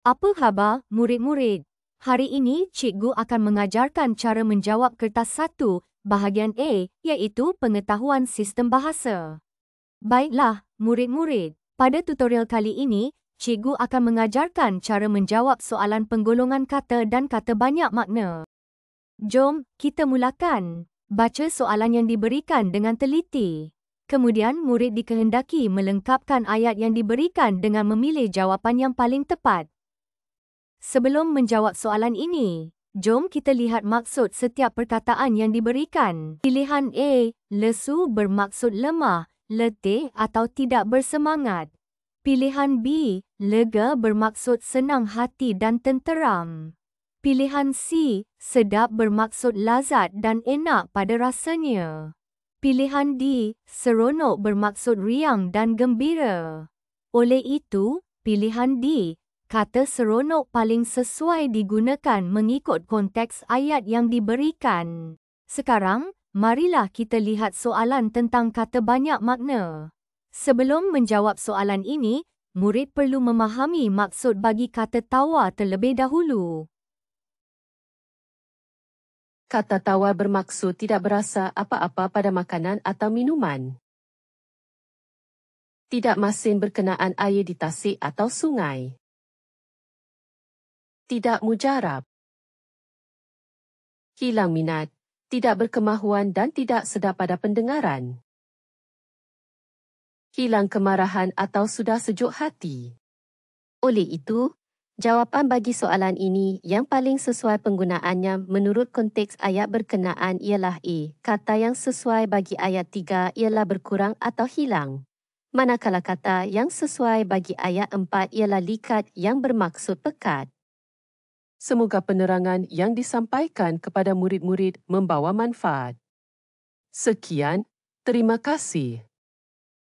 Apa khabar, murid-murid? Hari ini, cikgu akan mengajarkan cara menjawab kertas 1, bahagian A, iaitu pengetahuan sistem bahasa. Baiklah, murid-murid. Pada tutorial kali ini, cikgu akan mengajarkan cara menjawab soalan penggolongan kata dan kata banyak makna. Jom, kita mulakan. Baca soalan yang diberikan dengan teliti. Kemudian, murid dikehendaki melengkapkan ayat yang diberikan dengan memilih jawapan yang paling tepat. Sebelum menjawab soalan ini, jom kita lihat maksud setiap perkataan yang diberikan. Pilihan A, lesu bermaksud lemah, letih atau tidak bersemangat. Pilihan B, lega bermaksud senang hati dan tenteram. Pilihan C, sedap bermaksud lazat dan enak pada rasanya. Pilihan D, seronok bermaksud riang dan gembira. Oleh itu, pilihan D, kata seronok paling sesuai digunakan mengikut konteks ayat yang diberikan. Sekarang, marilah kita lihat soalan tentang kata banyak makna. Sebelum menjawab soalan ini, murid perlu memahami maksud bagi kata tawar terlebih dahulu. Kata tawar bermaksud tidak berasa apa-apa pada makanan atau minuman. Tidak masin berkenaan air di tasik atau sungai. Tidak mujarab. Hilang minat, tidak berkemahuan dan tidak sedap pada pendengaran. Hilang kemarahan atau sudah sejuk hati. Oleh itu, jawapan bagi soalan ini yang paling sesuai penggunaannya menurut konteks ayat berkenaan ialah A. Kata yang sesuai bagi ayat 3 ialah berkurang atau hilang. Manakala kata yang sesuai bagi ayat 4 ialah likat yang bermaksud pekat. Semoga penerangan yang disampaikan kepada murid-murid membawa manfaat. Sekian, terima kasih.